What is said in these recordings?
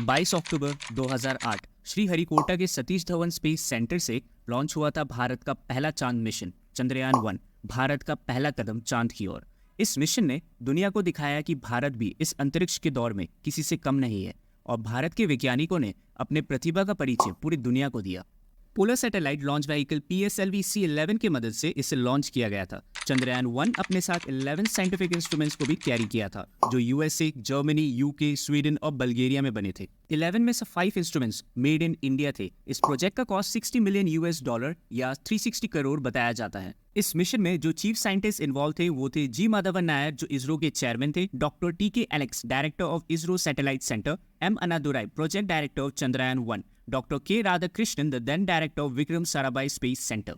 22 अक्टूबर 2008 श्रीहरिकोटा के Satish Dhawan space centre से launch हुआ था भारत का पहला चांद मिशन चंद्रयान-1, भारत का पहला कदम चांद की ओर। इस मिशन ने दुनिया को दिखाया कि भारत भी इस अंतरिक्ष के दौर में किसी से कम नहीं है और भारत के वैज्ञानिकों ने अपने प्रतिभा का परिचय पूरी दुनिया को दिया। Polar satellite launch vehicle PSLV-C11 की मदद से इसे लॉन्च किया गया था। चंद्रयान-1 अपने साथ 11 साइंटिफिक इंस्ट्रूमेंट्स को भी कैरी किया था, जो USA, जर्मनी, UK, स्वीडन और बल्गेरिया में बने थे। 11 में से 5 इंस्ट्रूमेंट्स मेड इन इंडिया थे। इस प्रोजेक्ट का कॉस्ट $60 मिलियन या 360 करोड़ बताया जाता है। इस मिशन में जो चीफ साइंटिस्ट इन्वॉल्व थे वो थे जी माधवन नायर, जो इसरो के चेयरमैन थे, doctor TK Alex, director of ISRO satellite centre, M Annadurai, project director of Chandrayaan one, doctor K Radhakrishnan, the then director of Vikram Sarabhai space centre.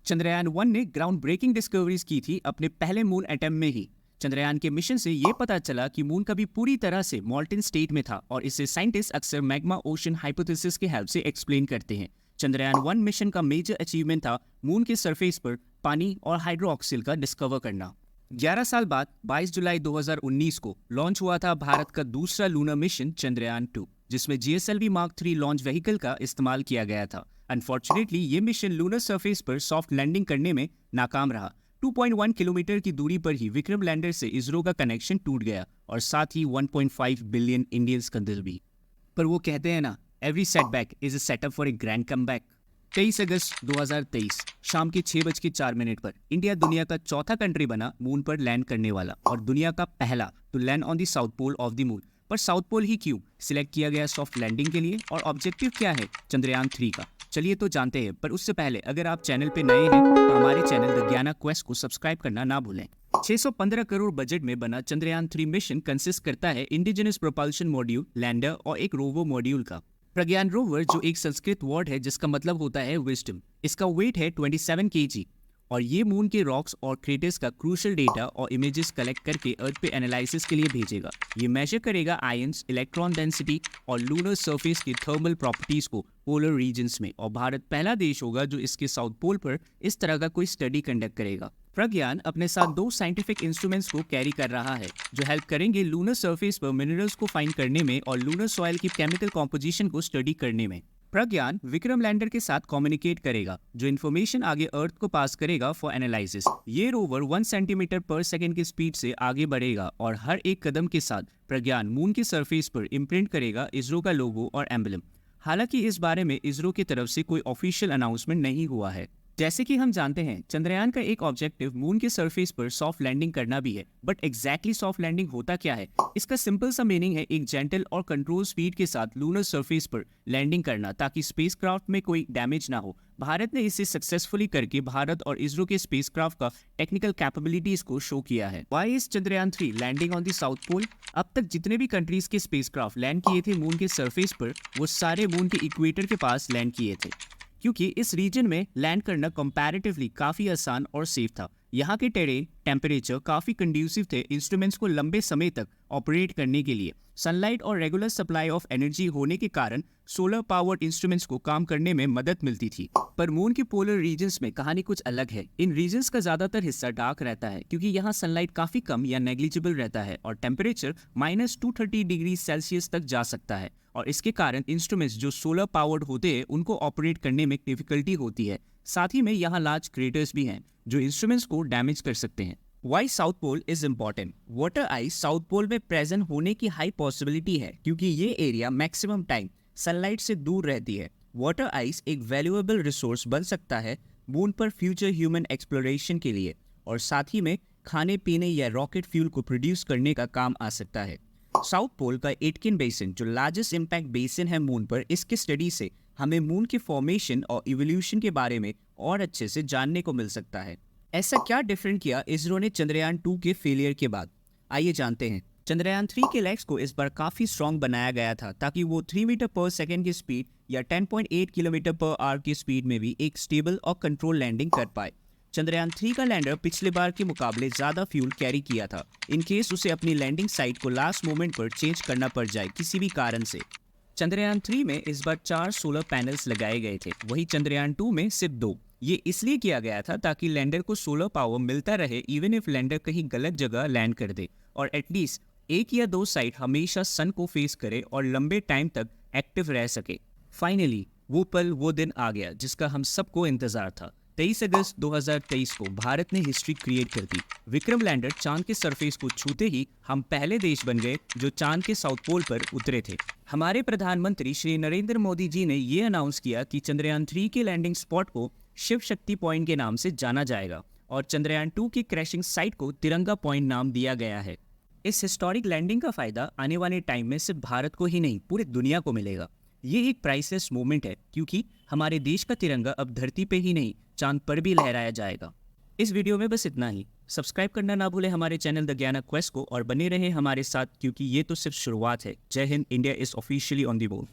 Chandrayaan one ने ग्राउंड ब्रेकिंग डिस्कवरीज की थी अपने पहले मून अटेम्प्ट में ही। चंद्रयान के मिशन से ये पता चला कि मून कभी पूरी तरह से मॉल्टन स्टेट में था और इसे साइंटिस्ट अक्सर मैग्मा ओशन हाइपोथेसिस की हेल्प से एक्सप्लेन करते हैं। चंद्रयान-1 मिशन का मेजर अचीवमेंट था मून के सरफेस पर पानी और हाइड्रोक्सिल का डिस्कवर करना। 11 साल बाद 22 जुलाई 2019 को लॉन्च हुआ था भारत का दूसरा लूनर मिशन चंद्रयान-2, जिसमें GSLV Mark 3 लॉन्च व्हीकल का इस्तेमाल किया गया था। अनफॉर्चुनेटली ये मिशन लूनर सरफेस पर सॉफ्ट लैंडिंग करने में नाकाम रहा। 2.1 किलोमीटर की दूरी पर ही विक्रम लैंडर से इसरो का कनेक्शन टूट गया और साथ ही 1.5 बिलियन इंडियंस का दिल भी। पर वो कहते हैं ना, every setback is a setup for a grand comeback. 23 अगस्त 2023 शाम के 6:04 पर इंडिया दुनिया का चौथा कंट्री बना मून पर लैंड करने वाला और दुनिया का पहला to land on the south pole of the moon. पर साउथ पोल ही क्यों सिलेक्ट किया गया सॉफ्ट लैंडिंग के लिए और ऑब्जेक्टिव क्या है चंद्रयान-3 का? चलिए तो जानते हैं, पर उससे पहले अगर आप चैनल पे नए हैं तो हमारे चैनल द ज्ञाना क्वेस्ट को सब्सक्राइब करना ना भूलें। 615 करोड़ बजट में बना चंद्रयान-3 मिशन कंसिस्ट करता है इंडिजिनस प्रोपल्शन मॉड्यूल, लैंडर और एक रोवर मॉड्यूल का। प्रज्ञान रोवर जो एक संस्कृत वर्ड है जिसका मतलब होता है विजडम। इसका वेट है 27 kg और ये मून के रॉक्स और क्रेटर्स का क्रूशियल डेटा और इमेजेस कलेक्ट करके अर्थ पे एनालिसिस के लिए भेजेगा। ये मेजर करेगा आयंस, इलेक्ट्रॉन डेंसिटी और लूनर सरफेस की थर्मल प्रॉपर्टीज को पोलर रीजन्स में, और भारत पहला देश होगा जो इसके साउथ पोल पर इस तरह का कोई स्टडी कंडक्ट करेगा। प्रज्ञान अपने साथ 2 साइंटिफिक इंस्ट्रूमेंट्स को कैरी कर रहा है जो हेल्प करेंगे लूनर सरफेस पर मिनरल्स को फाइंड करने में और लूनर सॉइल की केमिकल कॉम्पोजिशन को स्टडी करने में। प्रज्ञान विक्रम लैंडर के साथ कम्युनिकेट करेगा जो इन्फॉर्मेशन आगे अर्थ को पास करेगा फॉर एनालिसिस। ये रोवर 1 सेंटीमीटर पर सेकेंड की स्पीड से आगे बढ़ेगा और हर एक कदम के साथ प्रज्ञान मून के सरफेस पर इम्प्रिंट करेगा इसरो का लोगो और एम्बलम। हालांकि इस बारे में इसरो की तरफ से कोई ऑफिशियल अनाउंसमेंट नहीं हुआ है। जैसे कि हम जानते हैं चंद्रयान का एक ऑब्जेक्टिव मून के सरफेस पर सॉफ्ट लैंडिंग करना भी है, बट एग्जैक्टली सॉफ्ट लैंडिंग होता क्या है? इसका सिंपल सा मीनिंग है एक जेंटल और कंट्रोल स्पीड के साथ लूनर सरफेस पर लैंडिंग करना ताकि स्पेसक्राफ्ट में कोई डैमेज ना हो। भारत ने इसे सक्सेसफुली करके भारत और इसरो के स्पेसक्राफ्ट का टेक्निकल कैपेबिलिटीज को शो किया है। Why is Chandrayaan three landing on the south pole? अब तक जितने भी कंट्रीज के स्पेसक्राफ्ट लैंड किए थे मून के सरफेस पर, वो सारे मून के इक्वेटर के पास लैंड किए थे, क्योंकि इस रीजन में लैंड करना कंपैरेटिवली काफी आसान और सेफ था। यहाँ के टेरेन टेम्परेचर काफी कंड्यूसिव थे इंस्ट्रूमेंट्स को लंबे समय तक ऑपरेट करने के लिए। सनलाइट और रेगुलर सप्लाई ऑफ एनर्जी होने के कारण सोलर पावर्ड इंस्ट्रूमेंट्स को काम करने में मदद मिलती थी। पर मून के पोलर रीजन्स में कहानी कुछ अलग है। इन रीजन्स का ज्यादातर हिस्सा डार्क रहता है क्योंकि यहाँ सनलाइट काफी कम या नेग्लिजिबल रहता है और टेम्परेचर -230 डिग्री सेल्सियस तक जा सकता है और इसके कारण इंस्ट्रूमेंट्स जो सोलर पावर्ड होते हैं उनको ऑपरेट करने में डिफिकल्टी होती है। साथ ही में यहाँ लार्ज क्रेटर्स भी हैं जो इंस्ट्रूमेंट्स को डैमेज कर सकते हैं। Why south pole is important? Water ice south pole में प्रेजेंट होने की हाई पॉसिबिलिटी है क्योंकि ये एरिया मैक्सिमम टाइम सनलाइट से दूर रहती है। वाटर आइस एक वैल्यूएबल रिसोर्स बन सकता है मून पर फ्यूचर ह्यूमन एक्सप्लोरेशन के लिए और साथ ही में खाने पीने या रॉकेट फ्यूल को प्रोड्यूस करने का काम आ सकता है। साउथ पोल का एटकिन बेसिन जो लार्जेस्ट इम्पैक्ट बेसिन है मून पर, इसके स्टडी से हमें मून के फॉर्मेशन और इवोल्यूशन के बारे में और अच्छे से जानने को मिल सकता है। ऐसा क्या डिफरेंट किया इसरो ने चंद्रयान-2 के फेलियर के बाद? आइए जानते हैं। चंद्रयान-3 के लेग्स को इस बार काफी स्ट्रॉन्ग बनाया गया था ताकि वो 3 मीटर पर सेकेंड की स्पीड या 10.8 किलोमीटर पर आवर की स्पीड में भी एक स्टेबल और कंट्रोल लैंडिंग कर पाए। चंद्रयान-3 का लैंडर पिछले बार के मुकाबले ज्यादा फ्यूल कैरी किया था इन केस उसे अपनी लैंडिंग साइट को लास्ट मोमेंट पर चेंज करना पड़ जाए किसी भी कारण से। चंद्रयान-3 में इस बार 4 सोलर पैनल्स लगाए गए थे, वही चंद्रयान-2 में सिर्फ 2। ये इसलिए किया गया था ताकि लैंडर को सोलर पावर मिलता रहे इवन इफ लैंडर कहीं गलत जगह लैंड कर दे और एटलीस्ट एक या दो साइड हमेशा सन को फेस करे और लंबे टाइम तक एक्टिव रह सके। फाइनली वो पल वो दिन आ गया जिसका हम सबको इंतजार था। 23 अगस्त 2023 को भारत ने हिस्ट्री क्रिएट कर दी। विक्रम लैंडर चांद के सरफेस को छूते ही हम पहले देश बन गए जो चांद के साउथ पोल पर उतरे थे। हमारे प्रधानमंत्री श्री नरेंद्र मोदी जी ने ये अनाउंस किया कि चंद्रयान 3 के लैंडिंग स्पॉट को शिव शक्ति पॉइंट के नाम से जाना जाएगा और चंद्रयान 2 की क्रैशिंग साइट को तिरंगा पॉइंट नाम दिया गया है। इस हिस्टोरिक लैंडिंग का फायदा आने वाले टाइम में सिर्फ भारत को ही नहीं पूरी दुनिया को मिलेगा। ये एक प्राइसलेस मोमेंट है क्योंकि हमारे देश का तिरंगा अब धरती पे ही नहीं चांद पर भी लहराया जाएगा। इस वीडियो में बस इतना ही। सब्सक्राइब करना ना भूलें हमारे चैनल द ज्ञानक क्वेस्ट को और बने रहें हमारे साथ क्योंकि ये तो सिर्फ शुरुआत है। जय Hind, India is officially on the move.